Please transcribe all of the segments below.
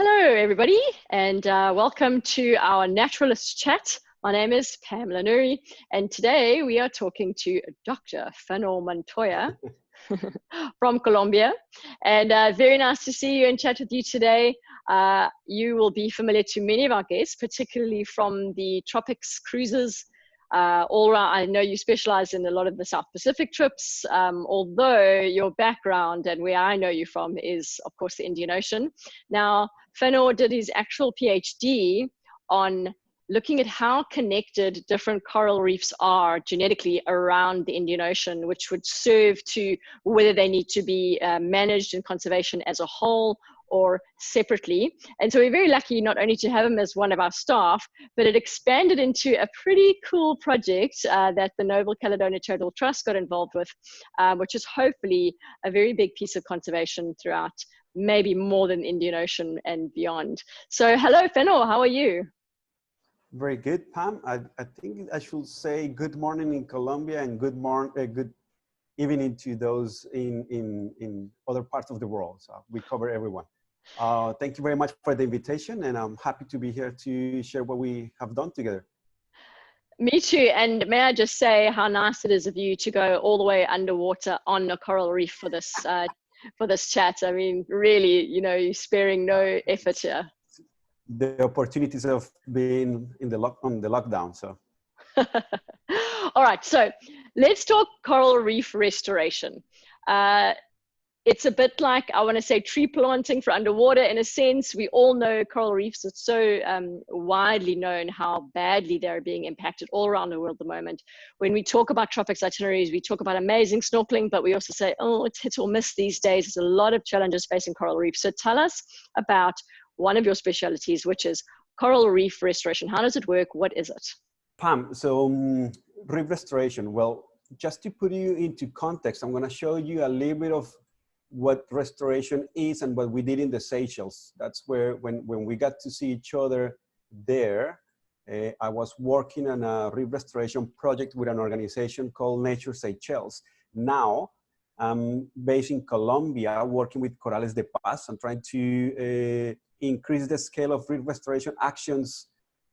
Hello, everybody, and welcome to our Naturalist Chat. My name is Pam Le Noury, and today we are talking to Dr. Phanor Montoya from Colombia. And very nice to see you and chat with you today. You will be familiar to many of our guests, particularly from the tropics cruises. All around, I know you specialize in a lot of the South Pacific trips, although your background and where I know you from is, of course, the Indian Ocean. Now, Phanor did his actual PhD on looking at how connected different coral reefs are genetically around the Indian Ocean, which would serve to whether they need to be managed in conservation as a whole or separately. And so we're very lucky not only to have him as one of our staff, but it expanded into a pretty cool project that the Noble Caledonia Charitable Trust got involved with, which is hopefully a very big piece of conservation throughout maybe more than the Indian Ocean and beyond. So hello, Phanor, how are you? Very good, Pam. I think I should say good morning in Colombia and good evening to those in other parts of the world. So we cover everyone. Thank you very much for the invitation, and I'm happy to be here to share what we have done together. Me too. And may I just say how nice it is of you to go all the way underwater on a coral reef for this chat. I mean, really, you know, you're sparing no effort here. The opportunities of being in on the lockdown. So, all right. So let's talk coral reef restoration. It's a bit like, I want to say, tree planting for underwater. In a sense, we all know coral reefs. It's so widely known how badly they're being impacted all around the world at the moment. When we talk about tropics itineraries, we talk about amazing snorkeling, but we also say, oh, it's hit or miss these days. There's a lot of challenges facing coral reefs. So tell us about one of your specialties, which is coral reef restoration. How does it work? What is it? Pam, so reef restoration. Well, just to put you into context, I'm going to show you a little bit of what restoration is and what we did in the Seychelles. That's where, when we got to see each other there, I was working on a reef restoration project with an organization called Nature Seychelles. Now, I'm based in Colombia, working with Corales de Paz. I'm trying to increase the scale of reef restoration actions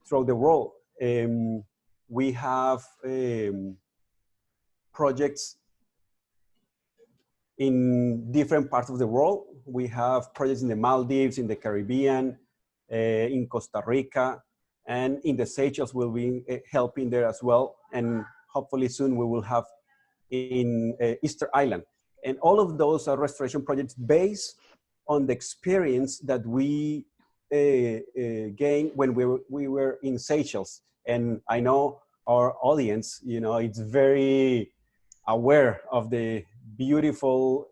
throughout the world. We have projects in different parts of the world. We have projects in the Maldives, in the Caribbean, in Costa Rica, and in the Seychelles we'll be helping there as well. And hopefully soon we will have in Easter Island. And all of those are restoration projects based on the experience that we gained when we were in Seychelles. And I know our audience, you know, it's very aware of the beautiful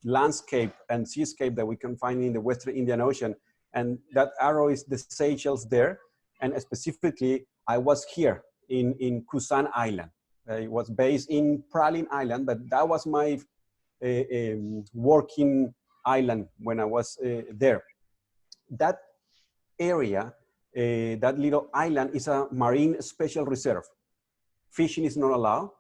landscape and seascape that we can find in the Western Indian Ocean. And that arrow is the Seychelles there. And specifically, I was here in Kusan Island. It was based in Praslin Island, but that was my working island when I was there. That area, that little island, is a marine special reserve. Fishing is not allowed,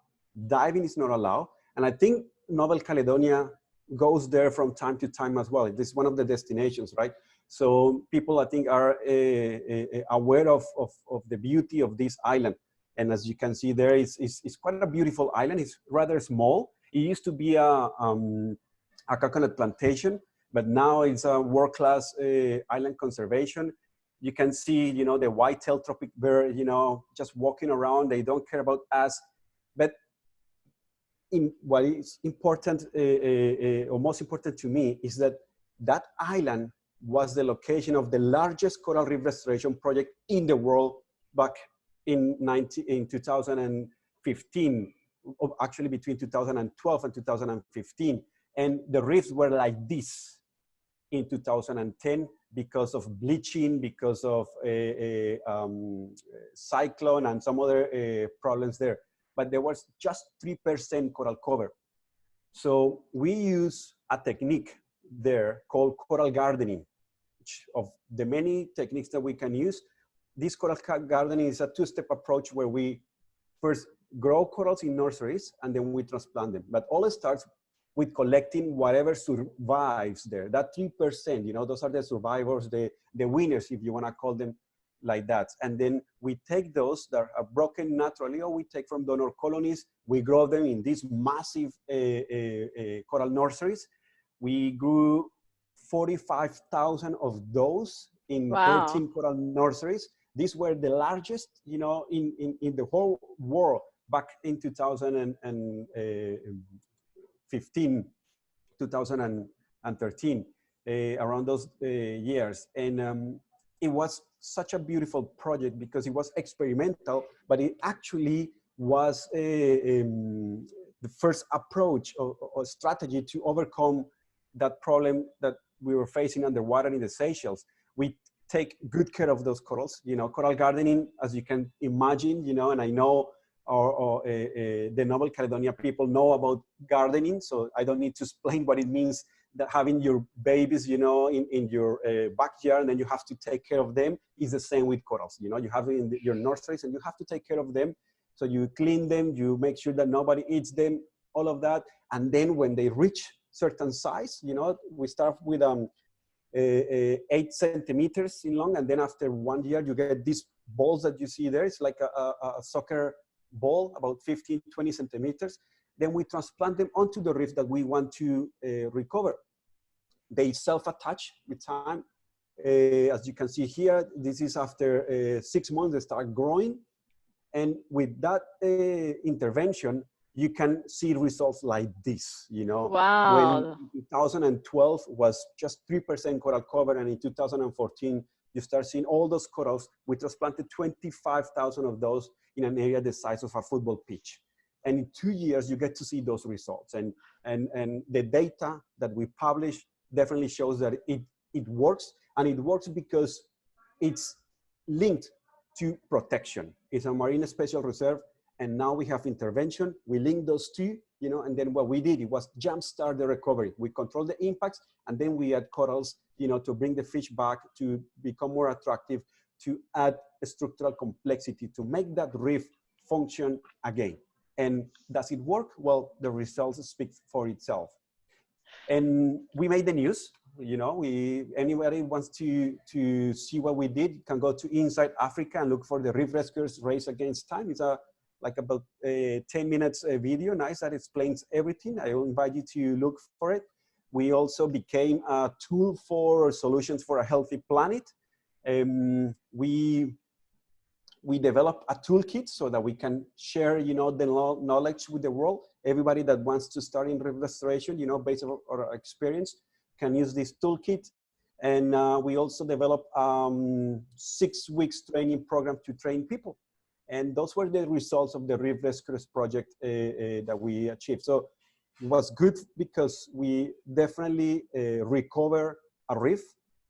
diving is not allowed, and I think Noble Caledonia goes there from time to time as well. This is one of the destinations, right? So people, I think, are aware of the beauty of this island. And as you can see there, it's quite a beautiful island. It's rather small. It used to be a coconut plantation, but now it's a world-class island conservation. You can see, you know, the white-tailed tropic bird, you know, just walking around. They don't care about us. But what is important, or most important to me, is that that island was the location of the largest coral reef restoration project in the world back in 2015, actually between 2012 and 2015. And the reefs were like this in 2010 because of bleaching, because of a cyclone and some other problems there. But there was just 3% coral cover. So we use a technique there called coral gardening. Which of the many techniques that we can use, this coral gardening is a two-step approach where we first grow corals in nurseries and then we transplant them. But all starts with collecting whatever survives there. That 3%, you know, those are the survivors, the winners, if you want to call them like that. And then we take those that are broken naturally, or we take from donor colonies, we grow them in these massive coral nurseries. We grew 45,000 of those in Wow. 13 coral nurseries. These were the largest, you know, in the whole world back in 2015, 2013, around those years. And it was such a beautiful project because it was experimental, but it actually was the first approach or strategy to overcome that problem that we were facing underwater in the Seychelles. We take good care of those corals, you know, coral gardening, as you can imagine, you know, and I know the Noble Caledonia people know about gardening, so I don't need to explain what it means that having your babies, you know, in your backyard, and then you have to take care of them. Is the same with corals, you know, you have it in your nurseries and you have to take care of them. So you clean them, you make sure that nobody eats them, all of that. And then when they reach certain size, you know, we start with 8 centimeters in long, and then after 1 year you get these balls that you see there. It's like a soccer ball, about 15, 20 centimeters. Then we transplant them onto the reef that we want to recover. They self-attach with time. As you can see here, this is after 6 months, they start growing. And with that intervention, you can see results like this, you know. Wow. When 2012 was just 3% coral cover, and in 2014, you start seeing all those corals. We transplanted 25,000 of those in an area the size of a football pitch. And in 2 years, you get to see those results. And the data that we publish definitely shows that it works. And it works because it's linked to protection. It's a marine special reserve. And now we have intervention. We link those two, you know, and then what we did, it was jumpstart the recovery. We control the impacts, and then we add corals, you know, to bring the fish back, to become more attractive, to add a structural complexity, to make that reef function again. And does it work? Well, the results speak for itself. And we made the news, you know, anybody wants to see what we did can go to Inside Africa and look for the Reef Rescuers Race Against Time. It's like about a 10 minutes video, nice, that explains everything. I will invite you to look for it. We also became a tool for solutions for a healthy planet. We developed a toolkit so that we can share, you know, the knowledge with the world. Everybody that wants to start in reef restoration, you know, based on our experience, can use this toolkit. And we also developed 6 weeks training program to train people. And those were the results of the Reef Rescuers project that we achieved. So it was good because we definitely recover a reef,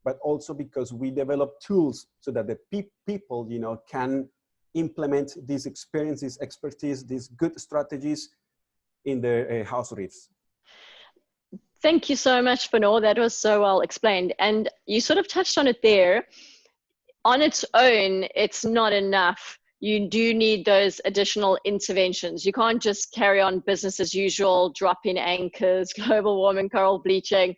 but also because we develop tools so that the people, you know, can implement these experiences, expertise, these good strategies in their house reefs. Thank you so much, Phanor. That was so well explained. And you sort of touched on it there. On its own, it's not enough. You do need those additional interventions. You can't just carry on business as usual, drop in anchors, global warming, coral bleaching,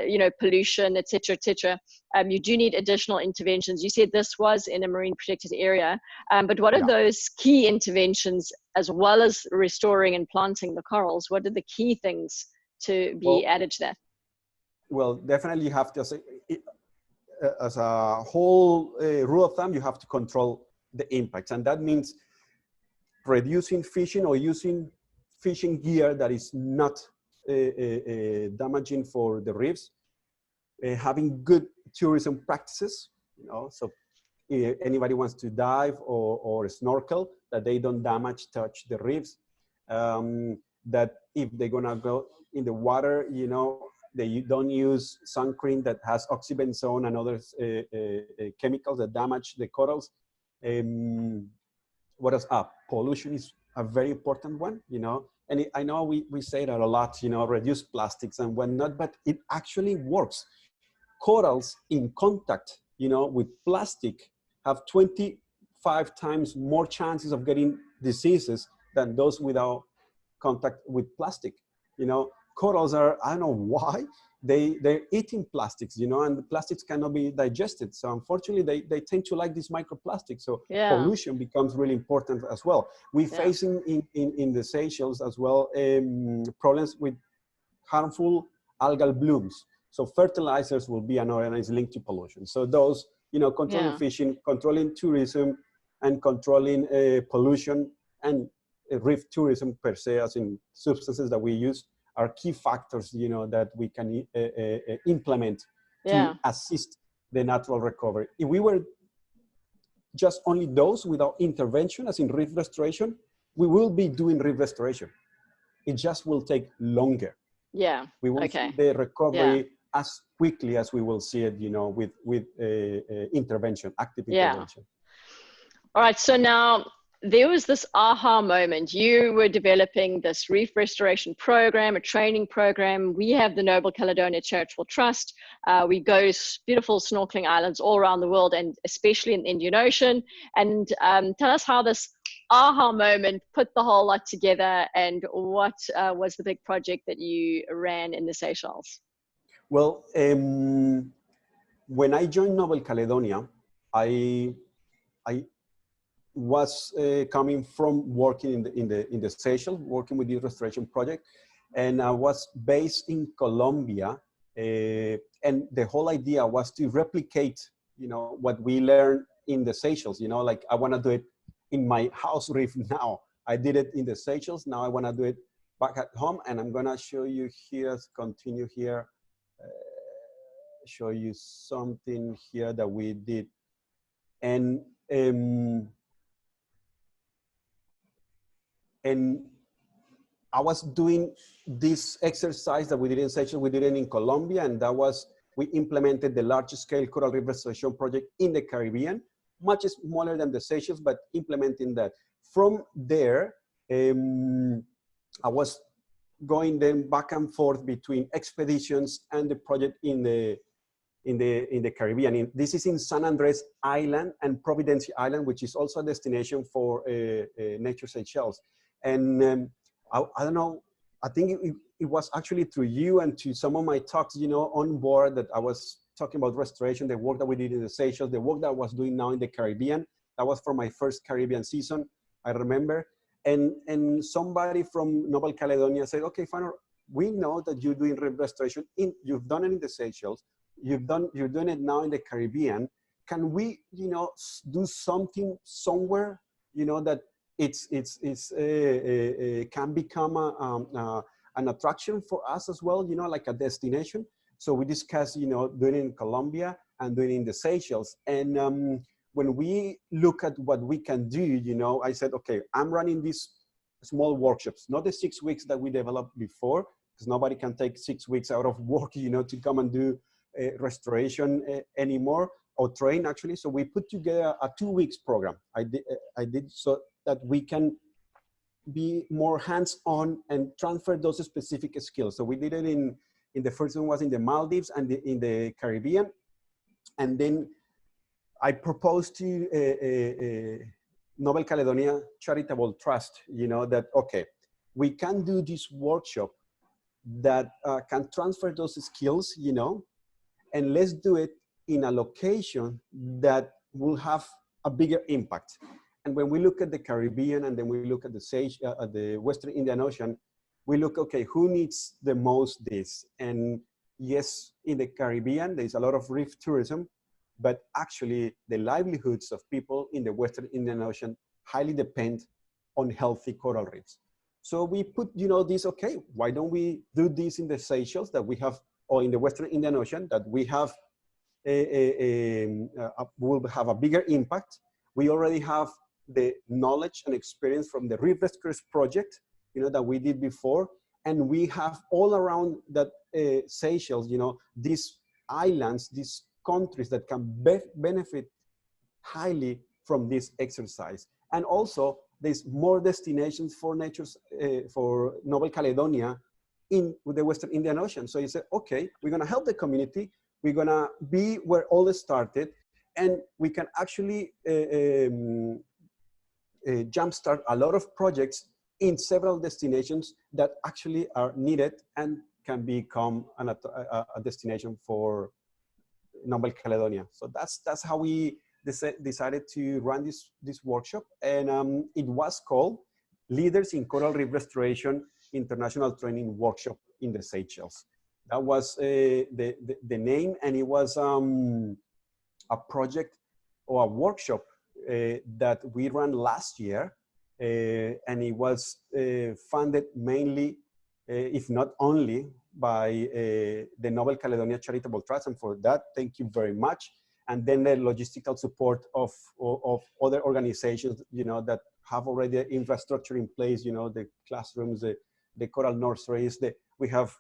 you know, pollution, et cetera, et cetera. You do need additional interventions. You said this was in a marine protected area, but what are those key interventions, as well as restoring and planting the corals? What are the key things to be added to that? Well, definitely you have to say, as a whole rule of thumb, you have to control the impacts. And that means reducing fishing or using fishing gear that is not damaging for the reefs, having good tourism practices, you know, so anybody wants to dive or snorkel, that they don't touch the reefs, that if they're gonna go in the water, you know, they don't use sun cream that has oxybenzone and other chemicals that damage the corals. What else? Pollution is a very important one, you know, and I know we say that a lot, you know, reduce plastics and whatnot, but it actually works. Corals in contact, you know, with plastic have 25 times more chances of getting diseases than those without contact with plastic. You know, corals are, I don't know why, they're eating plastics, you know, and the plastics cannot be digested. So unfortunately, they tend to like these microplastics. So pollution becomes really important as well. We face in the Seychelles as well problems with harmful algal blooms. So fertilizers will be an organized link to pollution. So those, you know, controlling fishing, controlling tourism, and controlling pollution and reef tourism per se, as in substances that we use, are key factors, you know, that we can implement to assist the natural recovery. If we were just only those without intervention, as in reef restoration, we will be doing reef restoration. It just will take longer. Yeah. We won't see the recovery as quickly as we will see it, you know, with intervention, active intervention. All right. So now there was this aha moment. You were developing this reef restoration program, a training program. We have the Noble Caledonia Charitable Trust. We go to beautiful snorkeling islands all around the world, and especially in the Indian Ocean. And tell us how this aha moment put the whole lot together, and what was the big project that you ran in the Seychelles? Well, when I joined Noble Caledonia, I was coming from working in the Seychelles, working with the restoration project, and I was based in Colombia, and the whole idea was to replicate, you know, what we learned in the Seychelles. You know, like I want to do it in my house reef now. I did it in the Seychelles. Now I want to do it back at home, and I'm gonna show you here. Continue here. Show you something here that we did, and I was doing this exercise that we did in Seychelles, we did it in Colombia, and that was, we implemented the largest scale coral reef restoration project in the Caribbean, much smaller than the Seychelles, but implementing that. From there, I was going then back and forth between expeditions and the project in the Caribbean. This is in San Andres Island and Providence Island, which is also a destination for Nature Seychelles. And I don't know, I think it was actually through you and to some of my talks, you know, on board, that I was talking about restoration, the work that we did in the Seychelles, the work that I was doing now in the Caribbean. That was for my first Caribbean season, I remember. And somebody from Noble Caledonia said, okay, Phanor, we know that you're doing reef restoration, you've done it in the Seychelles, you're doing it now in the Caribbean. Can we, you know, do something somewhere, you know, that can become an attraction for us as well, you know, like a destination. So we discussed, you know, doing it in Colombia and doing it in the Seychelles. And when we look at what we can do, you know, I said, okay, I'm running these small workshops, not the 6 weeks that we developed before, because nobody can take 6 weeks out of work, you know, to come and do restoration anymore, or train actually. So we put together a 2 weeks program. I did so that we can be more hands-on and transfer those specific skills. So we did it in the first one was in the Maldives and in the Caribbean. And then I proposed to Noble Caledonia Charitable Trust, you know, that, okay, we can do this workshop that can transfer those skills, you know, and let's do it in a location that will have a bigger impact. And when we look at the Caribbean and then we look at the Western Indian Ocean, we look, okay, who needs the most this? And yes, in the Caribbean, there's a lot of reef tourism, but actually the livelihoods of people in the Western Indian Ocean highly depend on healthy coral reefs. So we put, you know, this, okay, why don't we do this in the Seychelles that we have, or in the Western Indian Ocean that we have, will have a bigger impact. We already have the knowledge and experience from the Reef Rescuers project, you know, that we did before. And we have all around that Seychelles, you know, these islands, these countries that can benefit highly from this exercise. And also there's more destinations for for Noble Caledonia in the Western Indian Ocean. So you say, okay, we're gonna help the community. We're gonna be where all this started, and we can actually jumpstart a lot of projects in several destinations that actually are needed and can become a destination for Noble Caledonia. So that's how we decided to run this workshop, and it was called Leaders in Coral Reef Restoration International Training Workshop in the Seychelles. That was the name, and it was a project or a workshop that we ran last year, and it was funded mainly, if not only, by the Noble Caledonia Charitable Trust, and for that, thank you very much. And then the logistical support of other organizations, you know, that have already the infrastructure in place, you know, the classrooms, the coral nurseries. We have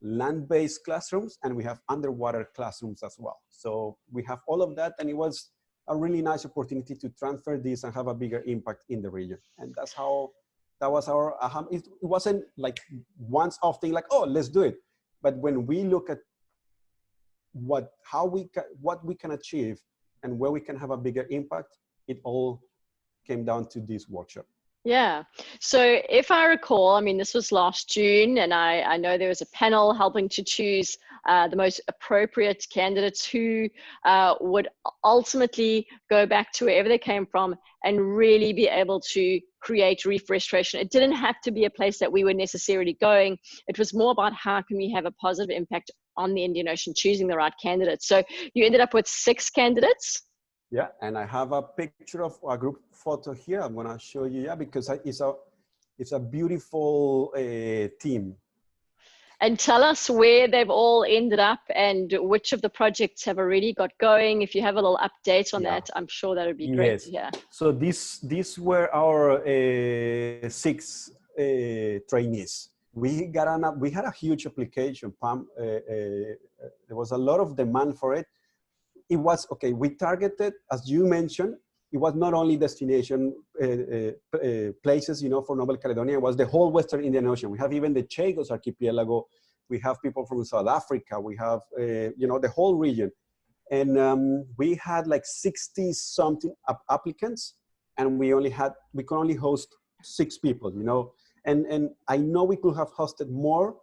land-based classrooms, and we have underwater classrooms as well. So we have all of that, and it was a really nice opportunity to transfer this and have a bigger impact in the region. And that's how, that was our aha. It wasn't like once-off thing, like, oh, let's do it. But when we look at what we can achieve and where we can have a bigger impact, it all came down to this workshop. Yeah. So if I recall, I mean, this was last June, and I know there was a panel helping to choose the most appropriate candidates who would ultimately go back to wherever they came from and really be able to create reef restoration. It didn't have to be a place that we were necessarily going. It was more about how can we have a positive impact on the Indian Ocean, choosing the right candidates. So you ended up with 6 candidates. Yeah, and I have a picture of a group photo here. I'm gonna show you, yeah, because it's a beautiful team. And tell us where they've all ended up and which of the projects have already got going. If you have a little update on that, I'm sure that would be great to hear. So these were our 6 trainees. We had a huge application, Pam. There was a lot of demand for it. It was, okay, we targeted, as you mentioned, it was not only destination places, you know, for Noble Caledonia, it was the whole Western Indian Ocean. We have even the Chagos Archipelago. We have people from South Africa. We have, you know, the whole region. And we had like 60 something applicants, and we could only host 6 people, you know. And I know we could have hosted more.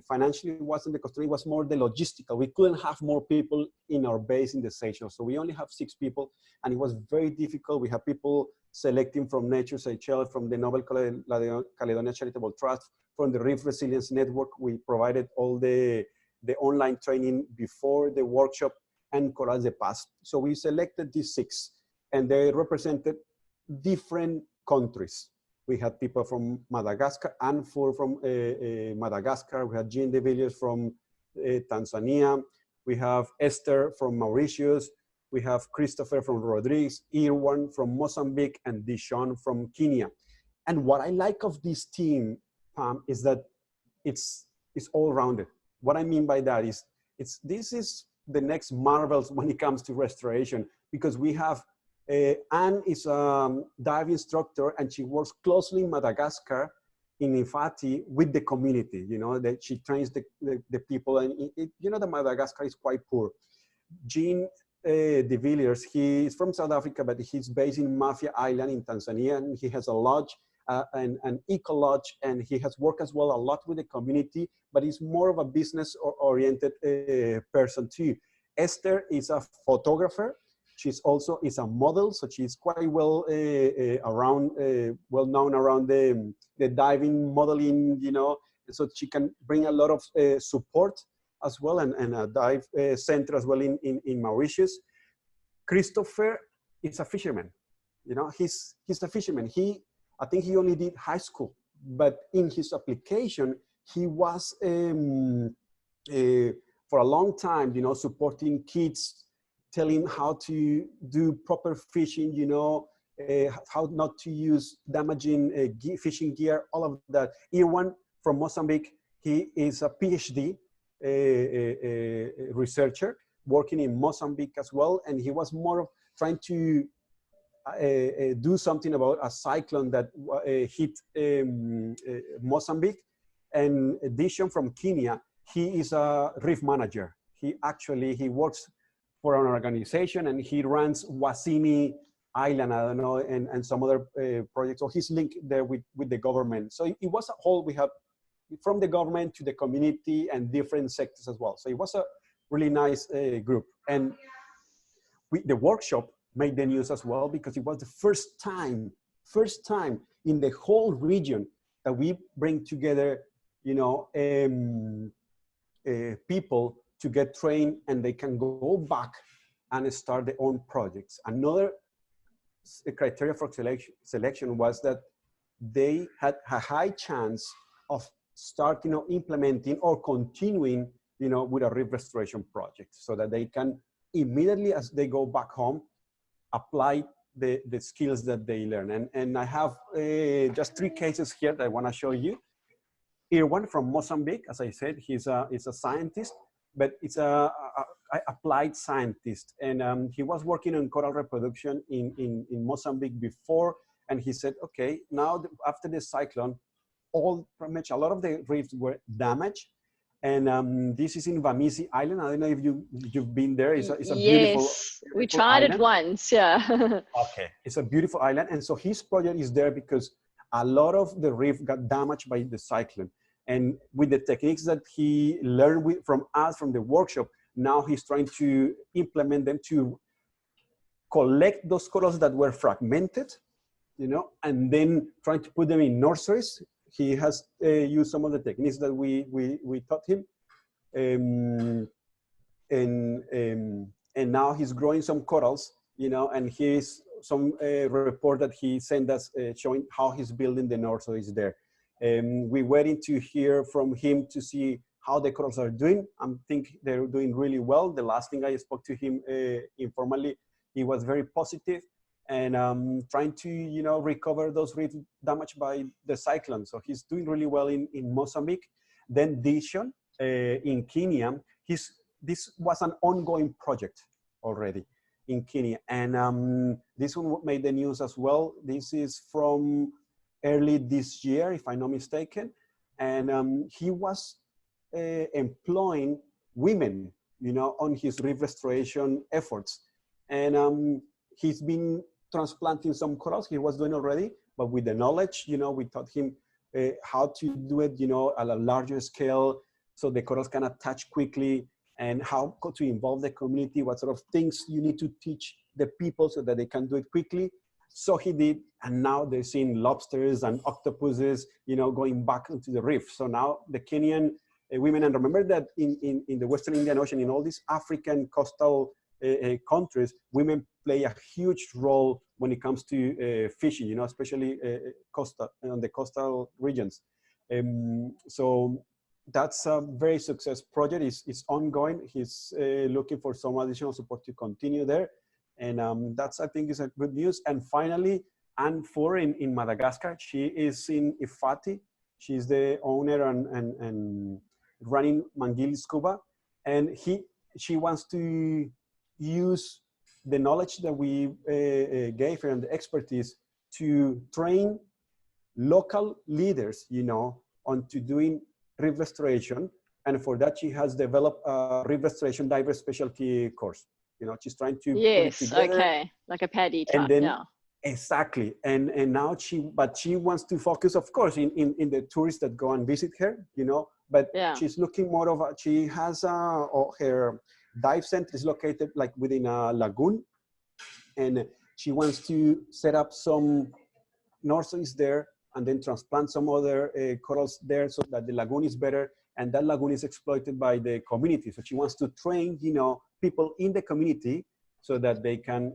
Financially, it wasn't the cost, it was more the logistical. We couldn't have more people in our base in the Seychelles. So we only have 6 people, and it was very difficult. We have people selecting from Nature Seychelles, from the Noble Caledonia Charitable Trust, from the Reef Resilience Network. We provided all the online training before the workshop, and Corals de Paz. So we selected these 6, and they represented different countries. We had people from Madagascar, and from Madagascar. We had Jean de Villiers from Tanzania. We have Esther from Mauritius. We have Christopher from Rodrigues, Irwan from Mozambique, and Dishon from Kenya. And what I like of this team, Pam, is that it's all rounded. What I mean by that is, this is the next marvels when it comes to restoration, because we have Anne is a dive instructor, and she works closely in Madagascar, in Infati, with the community. You know, that she trains the people, and you know that Madagascar is quite poor. Jean de Villiers, he is from South Africa, but he's based in Mafia Island in Tanzania, and he has a lodge, an eco lodge, and he has worked as well a lot with the community, but he's more of a business-oriented person too. Esther is a photographer. She's also is a model, so she's quite well well known around the diving modeling, you know, so she can bring a lot of support as well, and a dive center as well in Mauritius. Christopher is a fisherman, you know, he's a fisherman. I think he only did high school, but in his application, he was for a long time, you know, supporting kids, telling how to do proper fishing, you know, how not to use damaging fishing gear, all of that. Irwan from Mozambique, he is a PhD researcher working in Mozambique as well, and he was more of trying to do something about a cyclone that hit Mozambique. And Dishon from Kenya, he is a reef manager. He works for an organization, and he runs Wasini Island, I don't know, and some other projects. So he's linked there with the government. So it was a whole, we have from the government to the community and different sectors as well. So it was a really nice group. And the workshop made the news as well because it was the first time in the whole region that we bring together, you know, people to get trained and they can go back and start their own projects. Another criteria for selection was that they had a high chance of starting or implementing or continuing, you know, with a reef restoration project so that they can immediately as they go back home, apply the skills that they learn. And I have just 3 cases here that I want to show you. Here, one from Mozambique, as I said, he's a scientist, but it's a applied scientist. And he was working on coral reproduction in Mozambique before. And he said, okay, now after the cyclone, pretty much a lot of the reefs were damaged. And this is in Vamisi Island. I don't know if you've been there. It's a beautiful, yes, beautiful we tried island. it once, yeah. Okay, it's a beautiful island. And so his project is there because a lot of the reef got damaged by the cyclone. And with the techniques that he learned from us, from the workshop, now he's trying to implement them to collect those corals that were fragmented, you know, and then trying to put them in nurseries. He has used some of the techniques that we taught him. And now he's growing some corals, you know, and here's some report that he sent us showing how he's building the nurseries there. We're waiting to hear from him to see how the corals are doing. I think they're doing really well. The last thing I spoke to him informally, he was very positive and trying to, you know, recover those reefs damaged by the cyclone. So he's doing really well in Mozambique. Then Dishon in Kenya, this was an ongoing project already in Kenya. And this one made the news as well. This is from early this year, if I'm not mistaken. And he was employing women, you know, on his reef restoration efforts. And he's been transplanting some corals he was doing already, but with the knowledge, you know, we taught him how to do it, you know, at a larger scale so the corals can attach quickly, and how to involve the community, what sort of things you need to teach the people so that they can do it quickly. So he did, and now they're seeing lobsters and octopuses, you know, going back into the reef. So now the Kenyan women, and remember that in the Western Indian Ocean, in all these African coastal countries, women play a huge role when it comes to fishing, you know, especially on the coastal regions. So that's a very successful project. It's ongoing. He's looking for some additional support to continue there. And that's, I think, is a good news. And finally, Anne Four in Madagascar. She is in Ifati. She's the owner and running Mangili Scuba. And she wants to use the knowledge that we gave her and the expertise to train local leaders, you know, onto doing reef restoration. And for that, she has developed a reef restoration diver specialty course. You know, she's trying to put it together. Okay, like a paddy type, and then, yeah. Exactly. And now she wants to focus, of course, in the tourists that go and visit her, you know, but she's looking more of she has her dive center is located like within a lagoon, and she wants to set up some nurseries there and then transplant some other corals there so that the lagoon is better, and that lagoon is exploited by the community. So she wants to train, you know, people in the community so that they can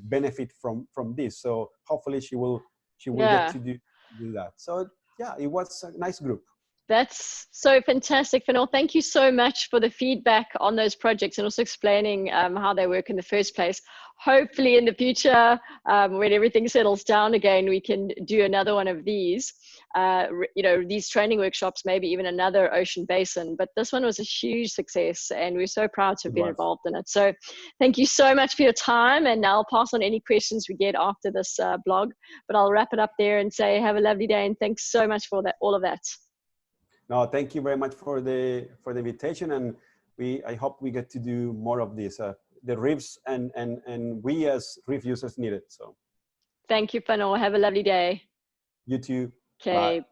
benefit from this. So hopefully she will get to do that. So yeah, it was a nice group. That's so fantastic, Phanor. Thank you so much for the feedback on those projects and also explaining how they work in the first place. Hopefully in the future, when everything settles down again, we can do another one of these, you know, these training workshops, maybe even another ocean basin. But this one was a huge success and we're so proud to have been involved in it. So thank you so much for your time, and I'll pass on any questions we get after this blog, but I'll wrap it up there and say have a lovely day, and thanks so much for all of that. No, thank you very much for the invitation, and I hope we get to do more of this. The reefs and we as reef users need it. So thank you, Phanor. Have a lovely day. You too. Okay. Bye.